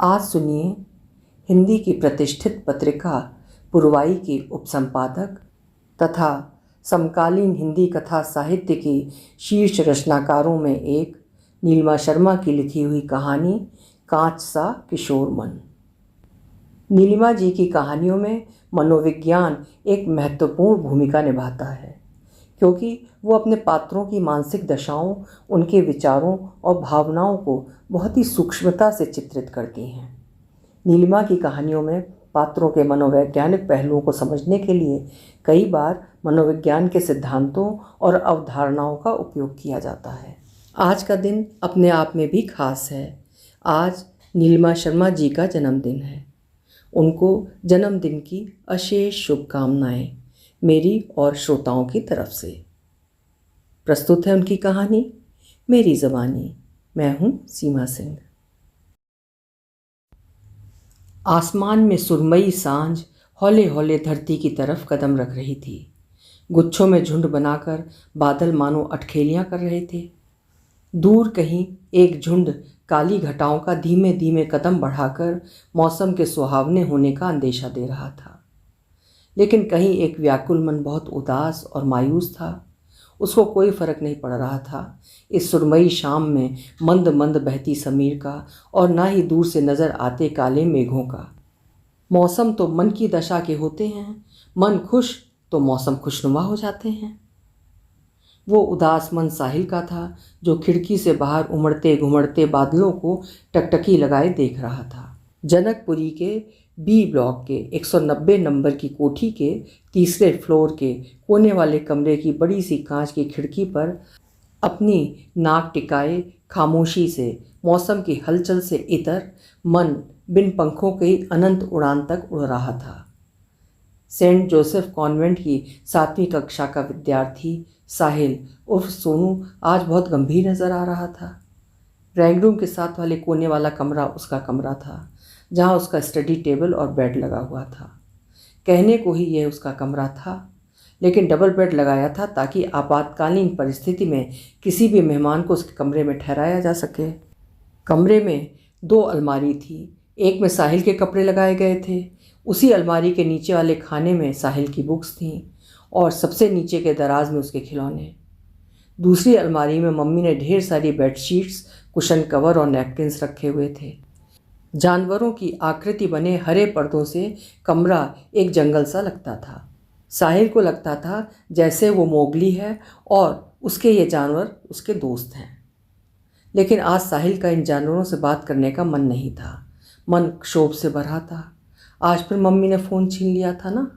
आज सुनिए हिंदी की प्रतिष्ठित पत्रिका पुरवाई के उपसंपादक तथा समकालीन हिंदी कथा साहित्य के शीर्ष रचनाकारों में एक नीलिमा शर्मा की लिखी हुई कहानी कांच सा किशोर मन। नीलिमा जी की कहानियों में मनोविज्ञान एक महत्वपूर्ण भूमिका निभाता है, क्योंकि वो अपने पात्रों की मानसिक दशाओं, उनके विचारों और भावनाओं को बहुत ही सूक्ष्मता से चित्रित करती हैं। नीलिमा की कहानियों में पात्रों के मनोवैज्ञानिक पहलुओं को समझने के लिए कई बार मनोविज्ञान के सिद्धांतों और अवधारणाओं का उपयोग किया जाता है। आज का दिन अपने आप में भी खास है। आज नीलिमा शर्मा जी का जन्मदिन है। उनको जन्मदिन की अशेष शुभकामनाएं मेरी और श्रोताओं की तरफ से। प्रस्तुत है उनकी कहानी मेरी ज़बानी। मैं हूँ सीमा सिंह। आसमान में सुरमई सांझ हौले हौले धरती की तरफ कदम रख रही थी। गुच्छों में झुंड बनाकर बादल मानो अटखेलियाँ कर रहे थे। दूर कहीं एक झुंड काली घटाओं का धीमे धीमे कदम बढ़ाकर मौसम के सुहावने होने का अंदेशा दे रहा था। लेकिन कहीं एक व्याकुल मन बहुत उदास और मायूस था। उसको कोई फर्क नहीं पड़ रहा था इस सुरमई शाम में मंद मंद बहती समीर का और ना ही दूर से नज़र आते काले मेघों का। मौसम तो मन की दशा के होते हैं, मन खुश तो मौसम खुशनुमा हो जाते हैं। वो उदास मन साहिल का था, जो खिड़की से बाहर उमड़ते घुमड़ते बादलों को टकटकी लगाए देख रहा था। जनकपुरी के बी ब्लॉक के 190 नंबर की कोठी के तीसरे फ्लोर के कोने वाले कमरे की बड़ी सी कांच की खिड़की पर अपनी नाक टिकाए खामोशी से मौसम की हलचल से इतर मन बिन पंखों के अनंत उड़ान तक उड़ रहा था। सेंट जोसेफ कॉन्वेंट की 7वीं कक्षा का विद्यार्थी साहिल उर्फ सोनू आज बहुत गंभीर नज़र आ रहा था। ड्राइंग रूम के साथ वाले कोने वाला कमरा उसका कमरा था, जहाँ उसका स्टडी टेबल और बेड लगा हुआ था। कहने को ही यह उसका कमरा था, लेकिन डबल बेड लगाया था ताकि आपातकालीन परिस्थिति में किसी भी मेहमान को उसके कमरे में ठहराया जा सके। कमरे में 2 अलमारी थी। एक में साहिल के कपड़े लगाए गए थे। उसी अलमारी के नीचे वाले खाने में साहिल की बुक्स थीं और सबसे नीचे के दराज में उसके खिलौने। दूसरी अलमारी में मम्मी ने ढेर सारी बेडशीट्स, कुशन कवर और नैपकिन्स रखे हुए थे। जानवरों की आकृति बने हरे पर्दों से कमरा एक जंगल सा लगता था। साहिल को लगता था जैसे वो मोगली है और उसके ये जानवर उसके दोस्त हैं। लेकिन आज साहिल का इन जानवरों से बात करने का मन नहीं था। मन क्षोभ से भरा था। आज फिर मम्मी ने फ़ोन छीन लिया था ना।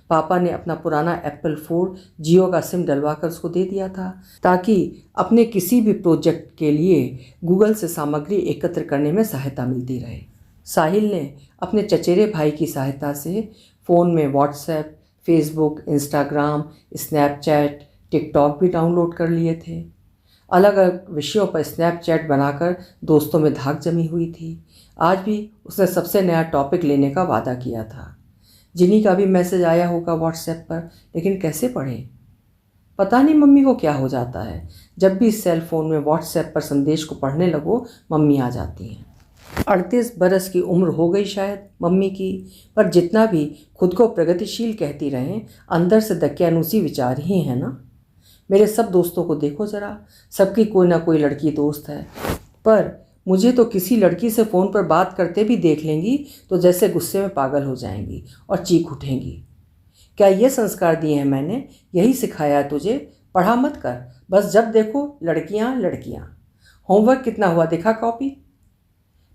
पापा ने अपना पुराना एप्पल 4 जियो का सिम डलवा कर उसको दे दिया था, ताकि अपने किसी भी प्रोजेक्ट के लिए गूगल से सामग्री एकत्र करने में सहायता मिलती रहे। साहिल ने अपने चचेरे भाई की सहायता से फ़ोन में WhatsApp, Facebook, Instagram, Snapchat, TikTok भी डाउनलोड कर लिए थे। अलग अलग विषयों पर स्नैपचैट बनाकर दोस्तों में धाक जमी हुई थी। आज भी उसने सबसे नया टॉपिक लेने का वादा किया था। जिन्हीं का भी मैसेज आया होगा व्हाट्सएप पर, लेकिन कैसे पढ़ें? पता नहीं मम्मी को क्या हो जाता है। जब भी सेल फ़ोन में व्हाट्सएप पर संदेश को पढ़ने लगो, मम्मी आ जाती हैं। 38 बरस की उम्र हो गई शायद मम्मी की, पर जितना भी खुद को प्रगतिशील कहती रहें, अंदर से दकियानूसी विचार ही हैं ना। मेरे सब दोस्तों को देखो ज़रा, सबकी कोई ना कोई लड़की दोस्त है, पर मुझे तो किसी लड़की से फ़ोन पर बात करते भी देख लेंगी तो जैसे गुस्से में पागल हो जाएंगी और चीख उठेंगी। क्या ये संस्कार दिए हैं मैंने? यही सिखाया है तुझे? पढ़ा मत कर, बस जब देखो लड़कियां लड़कियां। होमवर्क कितना हुआ देखा कॉपी?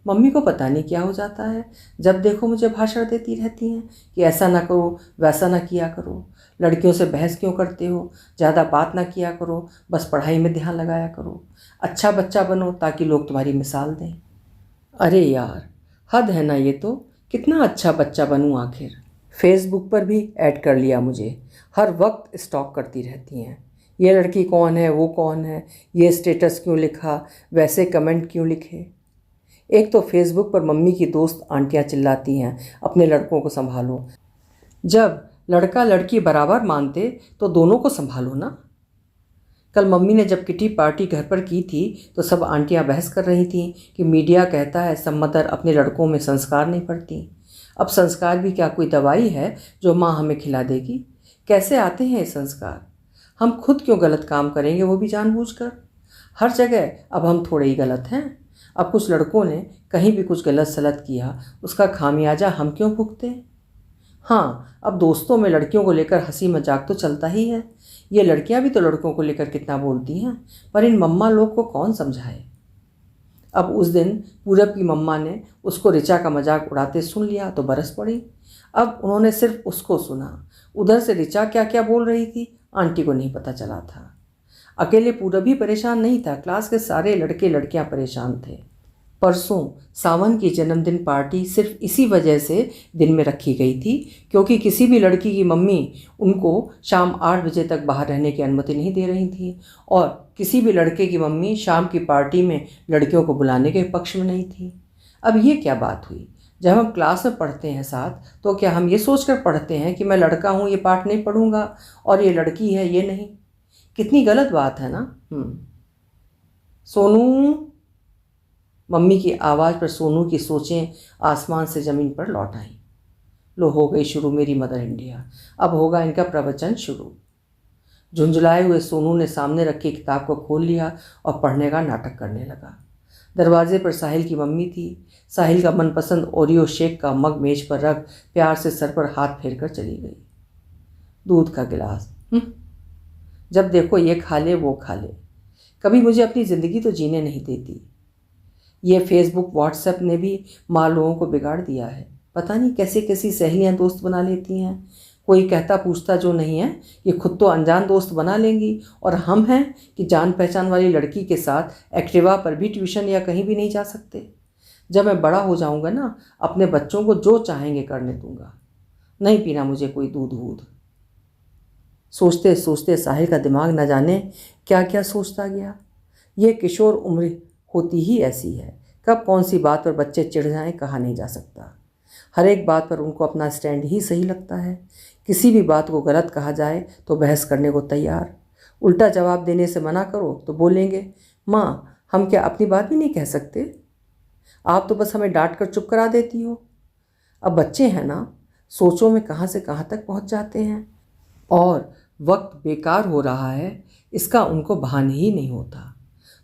मम्मी को पता नहीं क्या हो जाता है, जब देखो मुझे भाषण देती रहती हैं कि ऐसा ना करो, वैसा ना किया करो, लड़कियों से बहस क्यों करते हो, ज़्यादा बात ना किया करो, बस पढ़ाई में ध्यान लगाया करो, अच्छा बच्चा बनो ताकि लोग तुम्हारी मिसाल दें। अरे यार, हद है ना ये तो। कितना अच्छा बच्चा बनूं आखिर। फेसबुक पर भी ऐड कर लिया मुझे। हर वक्त स्टॉक करती रहती हैं। ये लड़की कौन है, वो कौन है, ये स्टेटस क्यों लिखा, वैसे कमेंट क्यों लिखे। एक तो फेसबुक पर मम्मी की दोस्त आंटियां चिल्लाती हैं, अपने लड़कों को संभालो। जब लड़का लड़की बराबर मानते तो दोनों को संभालो ना। कल मम्मी ने जब किटी पार्टी घर पर की थी तो सब आंटियां बहस कर रही थीं कि मीडिया कहता है सब मदर अपने लड़कों में संस्कार नहीं पढ़ती। अब संस्कार भी क्या कोई दवाई है जो माँ हमें खिला देगी? कैसे आते हैं ये संस्कार? हम खुद क्यों गलत काम करेंगे, वो भी जानबूझकर? हर जगह अब हम थोड़े ही गलत हैं। अब कुछ लड़कों ने कहीं भी कुछ गलत सलत किया, उसका खामियाजा हम क्यों भुगते? हाँ, अब दोस्तों में लड़कियों को लेकर हंसी मजाक तो चलता ही है। ये लड़कियां भी तो लड़कों को लेकर कितना बोलती हैं, पर इन मम्मा लोग को कौन समझाए। अब उस दिन पूरब की मम्मा ने उसको ऋचा का मजाक उड़ाते सुन लिया तो बरस पड़ी। अब उन्होंने सिर्फ उसको सुना, उधर से ऋचा क्या क्या बोल रही थी आंटी को नहीं पता चला था। अकेले पूरब ही परेशान नहीं था, क्लास के सारे लड़के लड़कियां परेशान थे। परसों सावन की जन्मदिन पार्टी सिर्फ इसी वजह से दिन में रखी गई थी क्योंकि किसी भी लड़की की मम्मी उनको शाम 8 बजे तक बाहर रहने की अनुमति नहीं दे रही थी और किसी भी लड़के की मम्मी शाम की पार्टी में लड़कियों को बुलाने के पक्ष में नहीं थी। अब ये क्या बात हुई? जब हम क्लास में पढ़ते हैं साथ तो क्या हम ये सोचकर पढ़ते हैं कि मैं लड़का हूँ ये पाठ नहीं पढ़ूंगा और ये लड़की है ये नहीं? कितनी गलत बात है ना। सोनू। मम्मी की आवाज़ पर सोनू की सोचें आसमान से ज़मीन पर लौट आईं। लो हो गई शुरू मेरी मदर इंडिया, अब होगा इनका प्रवचन शुरू। झुंझलाए हुए सोनू ने सामने रखी किताब को खोल लिया और पढ़ने का नाटक करने लगा। दरवाजे पर साहिल की मम्मी थी। साहिल का मनपसंद ओरियो शेक का मग मेज पर रख प्यार से सर पर हाथ फेर कर चली गई। दूध का गिलास, जब देखो ये खा ले वो खा ले, कभी मुझे अपनी ज़िंदगी तो जीने नहीं देती। ये फेसबुक व्हाट्सएप ने भी माँ लोगों को बिगाड़ दिया है। पता नहीं कैसी कैसी सहेलियाँ दोस्त बना लेती हैं। कोई कहता पूछता जो नहीं है, ये खुद तो अनजान दोस्त बना लेंगी और हम हैं कि जान पहचान वाली लड़की के साथ एक्टिवा पर भी ट्यूशन या कहीं भी नहीं जा सकते। जब मैं बड़ा हो जाऊंगा ना, अपने बच्चों को जो चाहेंगे करने दूंगा। नहीं पीना मुझे कोई दूध वूध। सोचते सोचते साहिल का दिमाग न जाने क्या क्या सोचता गया। ये किशोर उम्र होती ही ऐसी है, कब कौन सी बात पर बच्चे चिढ़ जाएं कहा नहीं जा सकता। हर एक बात पर उनको अपना स्टैंड ही सही लगता है। किसी भी बात को गलत कहा जाए तो बहस करने को तैयार। उल्टा जवाब देने से मना करो तो बोलेंगे माँ हम क्या अपनी बात भी नहीं कह सकते, आप तो बस हमें डांट कर चुप करा देती हो। अब बच्चे हैं ना, सोचों में कहाँ से कहाँ तक पहुँच जाते हैं और वक्त बेकार हो रहा है इसका उनको भान ही नहीं होता।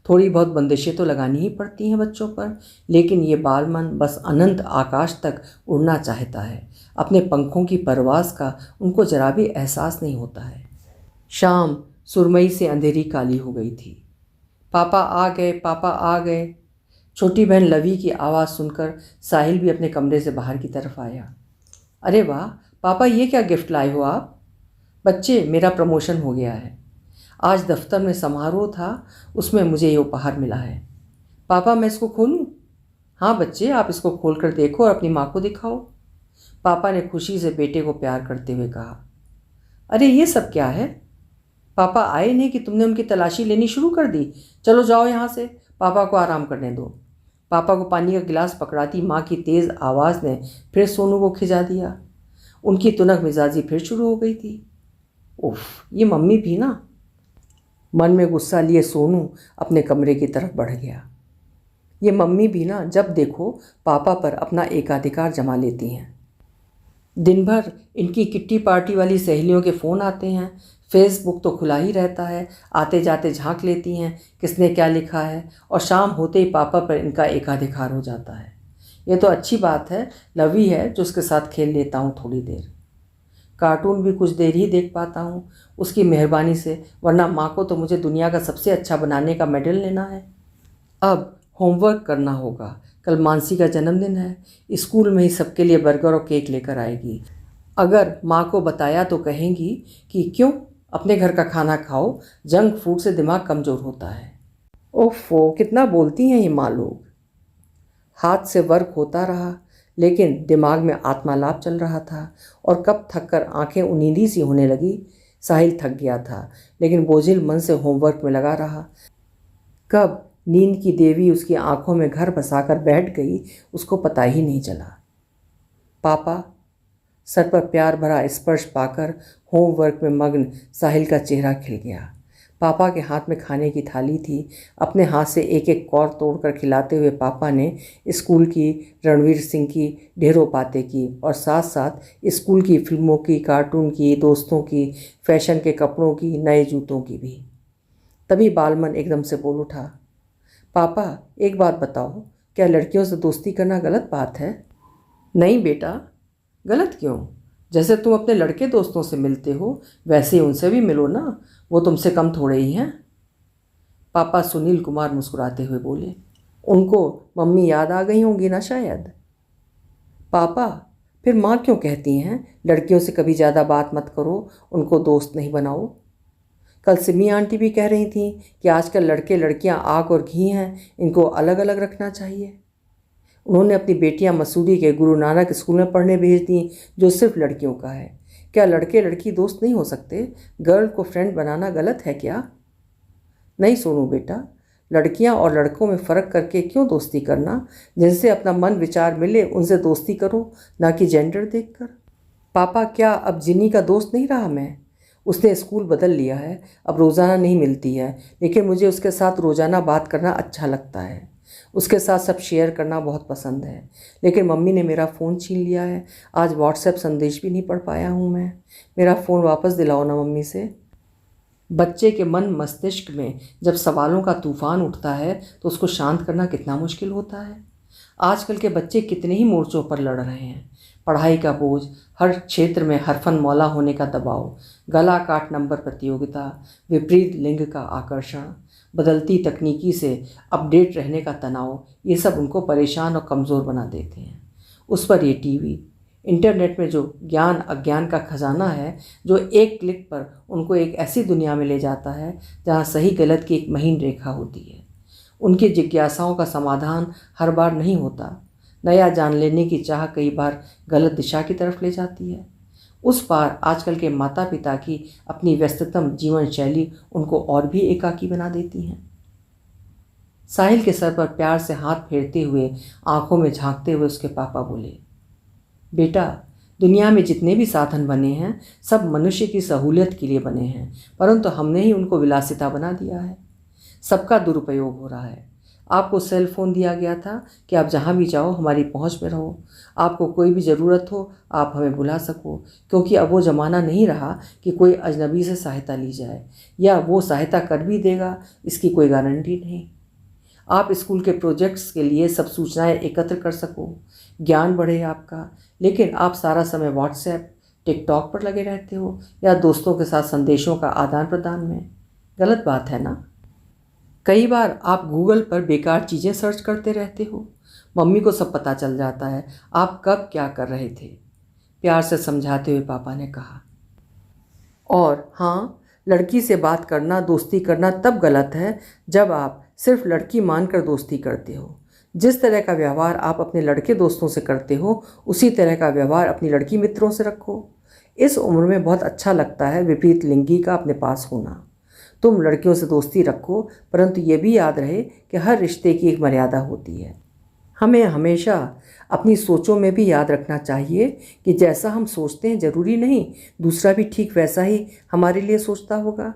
थोड़ी बहुत बंदिशें तो लगानी ही पड़ती हैं बच्चों पर, लेकिन ये बाल मन बस अनंत आकाश तक उड़ना चाहता है। अपने पंखों की परवास का उनको जरा भी एहसास नहीं होता है। शाम सुरमई से अंधेरी काली हो गई थी। पापा आ गए, पापा आ गए। छोटी बहन लवी की आवाज़ सुनकर साहिल भी अपने कमरे से बाहर की तरफ आया। अरे वाह पापा, ये क्या गिफ्ट लाए हो आप? बच्चे, मेरा प्रमोशन हो गया है। आज दफ्तर में समारोह था, उसमें मुझे ये उपहार मिला है। पापा मैं इसको खोलूं? हाँ बच्चे, आप इसको खोल कर देखो और अपनी माँ को दिखाओ। पापा ने खुशी से बेटे को प्यार करते हुए कहा। अरे ये सब क्या है? पापा आए नहीं कि तुमने उनकी तलाशी लेनी शुरू कर दी? चलो जाओ यहाँ से, पापा को आराम करने दो। पापा को पानी का गिलास पकड़ाती माँ की तेज़ आवाज़ ने फिर सोनू को खिंचा दिया। उनकी तुनक मिजाजी फिर शुरू हो गई थी। उफ, ये मम्मी भी ना। मन में गुस्सा लिए सोनू अपने कमरे की तरफ बढ़ गया। ये मम्मी भी ना जब देखो पापा पर अपना एकाधिकार जमा लेती हैं। दिन भर इनकी किट्टी पार्टी वाली सहेलियों के फ़ोन आते हैं, फेसबुक तो खुला ही रहता है, आते जाते झांक लेती हैं किसने क्या लिखा है और शाम होते ही पापा पर इनका एकाधिकार हो जाता है। ये तो अच्छी बात है, लवी है जो उसके साथ खेल लेता हूँ थोड़ी देर। कार्टून भी कुछ देर ही देख पाता हूँ उसकी मेहरबानी से, वरना माँ को तो मुझे दुनिया का सबसे अच्छा बनाने का मेडल लेना है। अब होमवर्क करना होगा, कल मानसी का जन्मदिन है, स्कूल में ही सबके लिए बर्गर और केक लेकर आएगी। अगर माँ को बताया तो कहेंगी कि क्यों, अपने घर का खाना खाओ, जंक फूड से दिमाग कमज़ोर होता है। ओफो, कितना बोलती हैं ये माँ लोग। हाथ से वर्क होता रहा लेकिन दिमाग में आत्मालाप चल रहा था और कब थककर आंखें उनींदी सी होने लगी। साहिल थक गया था लेकिन बोझिल मन से होमवर्क में लगा रहा। कब नींद की देवी उसकी आंखों में घर बसाकर बैठ गई उसको पता ही नहीं चला। पापा, सर पर प्यार भरा स्पर्श पाकर होमवर्क में मग्न साहिल का चेहरा खिल गया। पापा के हाथ में खाने की थाली थी। अपने हाथ से एक एक कौर तोड़कर खिलाते हुए पापा ने स्कूल की, रणवीर सिंह की ढेरों बातें की और साथ साथ स्कूल की फिल्मों की, कार्टून की, दोस्तों की, फैशन के कपड़ों की, नए जूतों की भी। तभी बालमन एकदम से बोल उठा, पापा एक बात बताओ, क्या लड़कियों से दोस्ती करना गलत बात है? नहीं बेटा, गलत क्यों? जैसे तुम अपने लड़के दोस्तों से मिलते हो वैसे ही उनसे भी मिलो ना, वो तुमसे कम थोड़े ही हैं। पापा सुनील कुमार मुस्कुराते हुए बोले, उनको मम्मी याद आ गई होंगी ना शायद। पापा फिर माँ क्यों कहती हैं लड़कियों से कभी ज़्यादा बात मत करो, उनको दोस्त नहीं बनाओ? कल सिमी आंटी भी कह रही थी कि आजकल लड़के लड़कियाँ आग और घी हैं, इनको अलग अलग रखना चाहिए। उन्होंने अपनी बेटियां मसूरी के गुरु नानक स्कूल में पढ़ने भेज दी, जो सिर्फ लड़कियों का है। क्या लड़के लड़की दोस्त नहीं हो सकते? गर्ल को फ्रेंड बनाना गलत है क्या? नहीं सोनू बेटा, लड़कियां और लड़कों में फ़र्क करके क्यों दोस्ती करना? जिनसे अपना मन विचार मिले उनसे दोस्ती करो, ना कि जेंडर देखकर। पापा क्या अब जिन्नी का दोस्त नहीं रहा मैं? उसने स्कूल बदल लिया है, अब रोज़ाना नहीं मिलती है, लेकिन मुझे उसके साथ रोज़ाना बात करना अच्छा लगता है। उसके साथ सब शेयर करना बहुत पसंद है। लेकिन मम्मी ने मेरा फ़ोन छीन लिया है, आज व्हाट्सएप संदेश भी नहीं पढ़ पाया हूँ मैं। मेरा फ़ोन वापस दिलाओ ना मम्मी से। बच्चे के मन मस्तिष्क में जब सवालों का तूफान उठता है तो उसको शांत करना कितना मुश्किल होता है। आजकल के बच्चे कितने ही मोर्चों पर लड़ रहे हैं। पढ़ाई का बोझ, हर क्षेत्र में हरफन मौला होने का दबाव, गला काट नंबर प्रतियोगिता, विपरीत लिंग का आकर्षण, बदलती तकनीकी से अपडेट रहने का तनाव, ये सब उनको परेशान और कमज़ोर बना देते हैं। उस पर ये टीवी, इंटरनेट में जो ज्ञान अज्ञान का खजाना है, जो एक क्लिक पर उनको एक ऐसी दुनिया में ले जाता है जहाँ सही गलत की एक महीन रेखा होती है। उनकी जिज्ञासाओं का समाधान हर बार नहीं होता। नया जान लेने की चाह कई बार गलत दिशा की तरफ ले जाती है। उस पार आजकल के माता पिता की अपनी व्यस्ततम जीवन शैली उनको और भी एकाकी बना देती हैं। साहिल के सर पर प्यार से हाथ फेरते हुए, आंखों में झांकते हुए उसके पापा बोले, बेटा दुनिया में जितने भी साधन बने हैं सब मनुष्य की सहूलियत के लिए बने हैं, परंतु हमने ही उनको विलासिता बना दिया है। सबका दुरुपयोग हो रहा है। आपको सेल फ़ोन दिया गया था कि आप जहाँ भी जाओ हमारी पहुँच में रहो। आपको कोई भी ज़रूरत हो आप हमें बुला सको, क्योंकि अब वो ज़माना नहीं रहा कि कोई अजनबी से सहायता ली जाए, या वो सहायता कर भी देगा इसकी कोई गारंटी नहीं। आप स्कूल के प्रोजेक्ट्स के लिए सब सूचनाएं एकत्र कर सको, ज्ञान बढ़े आपका, लेकिन आप सारा समय व्हाट्सएप, टिकटॉक पर लगे रहते हो या दोस्तों के साथ संदेशों का आदान प्रदान में। गलत बात है ना? कई बार आप गूगल पर बेकार चीज़ें सर्च करते रहते हो। मम्मी को सब पता चल जाता है आप कब क्या कर रहे थे, प्यार से समझाते हुए पापा ने कहा। और हाँ, लड़की से बात करना, दोस्ती करना तब गलत है जब आप सिर्फ लड़की मानकर दोस्ती करते हो। जिस तरह का व्यवहार आप अपने लड़के दोस्तों से करते हो उसी तरह का व्यवहार अपनी लड़की मित्रों से रखो। इस उम्र में बहुत अच्छा लगता है विपरीत लिंगी का अपने पास होना। तुम लड़कियों से दोस्ती रखो, परंतु ये भी याद रहे कि हर रिश्ते की एक मर्यादा होती है। हमें हमेशा अपनी सोचों में भी याद रखना चाहिए कि जैसा हम सोचते हैं ज़रूरी नहीं दूसरा भी ठीक वैसा ही हमारे लिए सोचता होगा।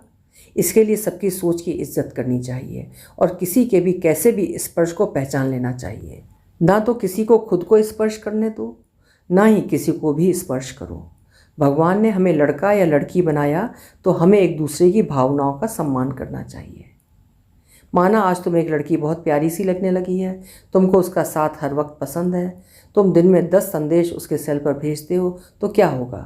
इसके लिए सबकी सोच की इज्जत करनी चाहिए और किसी के भी कैसे भी स्पर्श को पहचान लेना चाहिए। ना तो किसी को खुद को स्पर्श करने दो, ना ही किसी को भी स्पर्श करो। भगवान ने हमें लड़का या लड़की बनाया तो हमें एक दूसरे की भावनाओं का सम्मान करना चाहिए। माना आज तुम्हें एक लड़की बहुत प्यारी सी लगने लगी है, तुमको उसका साथ हर वक्त पसंद है, तुम दिन में 10 संदेश उसके सेल पर भेजते हो तो क्या होगा?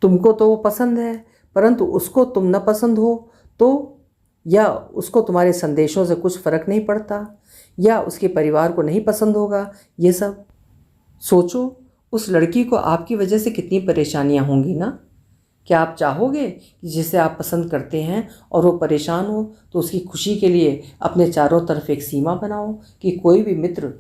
तुमको तो वो पसंद है, परंतु उसको तुम न पसंद हो तो, या उसको तुम्हारे संदेशों से कुछ फ़र्क नहीं पड़ता, या उसके परिवार को नहीं पसंद होगा। ये सब सोचो, उस लड़की को आपकी वजह से कितनी परेशानियां होंगी ना। क्या आप चाहोगे कि जिसे आप पसंद करते हैं और वो परेशान हो तो उसकी खुशी के लिए अपने चारों तरफ एक सीमा बनाओ कि कोई भी मित्र,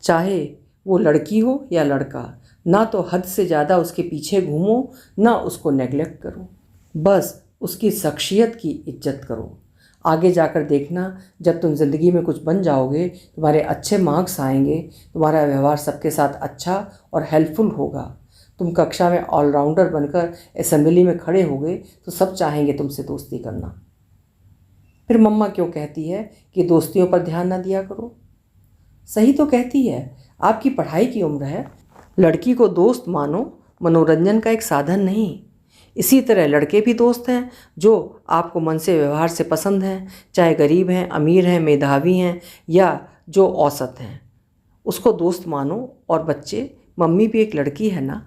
चाहे वो लड़की हो या लड़का, ना तो हद से ज़्यादा उसके पीछे घूमो, ना उसको नेगलेक्ट करो, बस उसकी शख्सियत की इज्जत करो। आगे जाकर देखना, जब तुम ज़िंदगी में कुछ बन जाओगे, तुम्हारे अच्छे मार्क्स आएंगे, तुम्हारा व्यवहार सबके साथ अच्छा और हेल्पफुल होगा, तुम कक्षा में ऑलराउंडर बनकर असेंबली में खड़े होगे तो सब चाहेंगे तुमसे दोस्ती करना। फिर मम्मा क्यों कहती है कि दोस्तियों पर ध्यान ना दिया करो? सही तो कहती है, आपकी पढ़ाई की उम्र है। लड़की को दोस्त मानो, मनोरंजन का एक साधन नहीं। इसी तरह लड़के भी दोस्त हैं जो आपको मन से व्यवहार से पसंद हैं, चाहे गरीब हैं, अमीर हैं, मेधावी हैं या जो औसत हैं, उसको दोस्त मानो। और बच्चे, मम्मी भी एक लड़की है ना।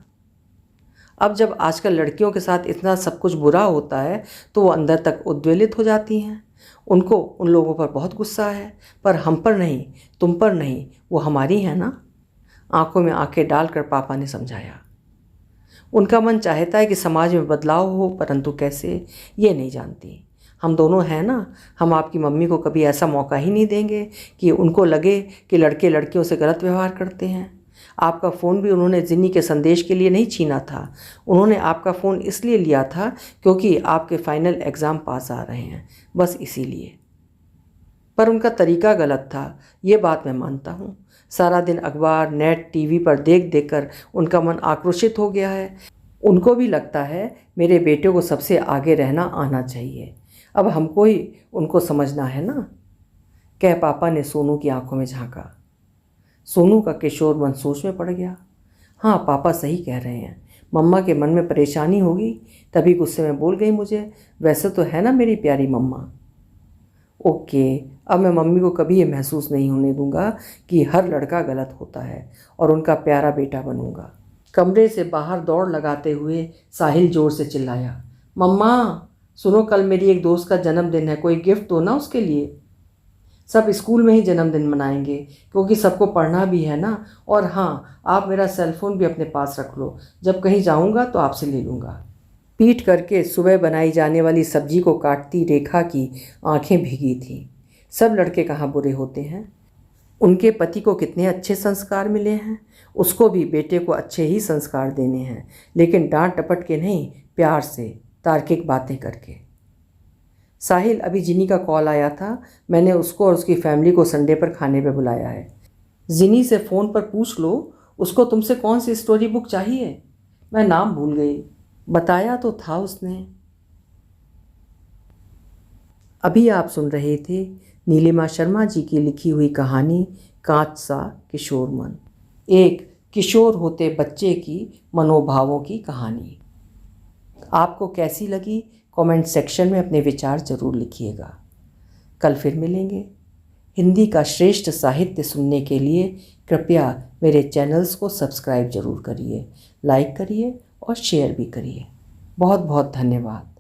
अब जब आजकल लड़कियों के साथ इतना सब कुछ बुरा होता है तो वो अंदर तक उद्वेलित हो जाती हैं। उनको उन लोगों पर बहुत गुस्सा है, पर हम पर नहीं, तुम पर नहीं, वो हमारी है ना। आंखों में आंखें डालकर पापा ने समझाया। उनका मन चाहता है कि समाज में बदलाव हो, परंतु कैसे, ये नहीं जानती। हम दोनों हैं ना, हम आपकी मम्मी को कभी ऐसा मौका ही नहीं देंगे कि उनको लगे कि लड़के लड़कियों से गलत व्यवहार करते हैं। आपका फ़ोन भी उन्होंने जिन्नी के संदेश के लिए नहीं छीना था। उन्होंने आपका फ़ोन इसलिए लिया था क्योंकि आपके फाइनल एग्ज़ाम पास आ रहे हैं, बस इसीलिए। पर उनका तरीका गलत था, ये बात मैं मानता हूँ। सारा दिन अखबार, नेट, टीवी पर देख देख कर उनका मन आक्रोशित हो गया है। उनको भी लगता है मेरे बेटे को सबसे आगे रहना आना चाहिए। अब हमको ही उनको समझना है ना, कह पापा ने सोनू की आंखों में झांका। सोनू का किशोर मन सोच में पड़ गया। हाँ, पापा सही कह रहे हैं। मम्मा के मन में परेशानी होगी, तभी गुस्से में बोल गई मुझे। वैसे तो है ना मेरी प्यारी मम्मा। ओके, अब मैं मम्मी को कभी ये महसूस नहीं होने दूंगा कि हर लड़का गलत होता है और उनका प्यारा बेटा बनूंगा। कमरे से बाहर दौड़ लगाते हुए साहिल जोर से चिल्लाया, मम्मा सुनो, कल मेरी एक दोस्त का जन्मदिन है, कोई गिफ्ट दो ना उसके लिए। सब स्कूल में ही जन्मदिन मनाएंगे क्योंकि सबको पढ़ना भी है ना। और हाँ, आप मेरा सेलफ़ोन भी अपने पास रख लो, जब कहीं जाऊँगा तो आपसे ले लूँगा। पीट करके सुबह बनाई जाने वाली सब्जी को काटती रेखा की आंखें भीगी थीं। सब लड़के कहाँ बुरे होते हैं, उनके पति को कितने अच्छे संस्कार मिले हैं, उसको भी बेटे को अच्छे ही संस्कार देने हैं, लेकिन डांट टपट के नहीं, प्यार से, तार्किक बातें करके। साहिल, अभी जिनी का कॉल आया था, मैंने उसको और उसकी फैमिली को संडे पर खाने पे बुलाया है। जिनी से फ़ोन पर पूछ लो उसको तुमसे कौन सी स्टोरी बुक चाहिए। मैं नाम भूल गई, बताया तो था उसने। अभी आप सुन रहे थे नीलिमा शर्मा जी की लिखी हुई कहानी कांच सा किशोर मन, एक किशोर होते बच्चे की मनोभावों की कहानी। आपको कैसी लगी कमेंट सेक्शन में अपने विचार ज़रूर लिखिएगा। कल फिर मिलेंगे। हिंदी का श्रेष्ठ साहित्य सुनने के लिए कृपया मेरे चैनल्स को सब्सक्राइब ज़रूर करिए, लाइक करिए और शेयर भी करिए। बहुत बहुत धन्यवाद।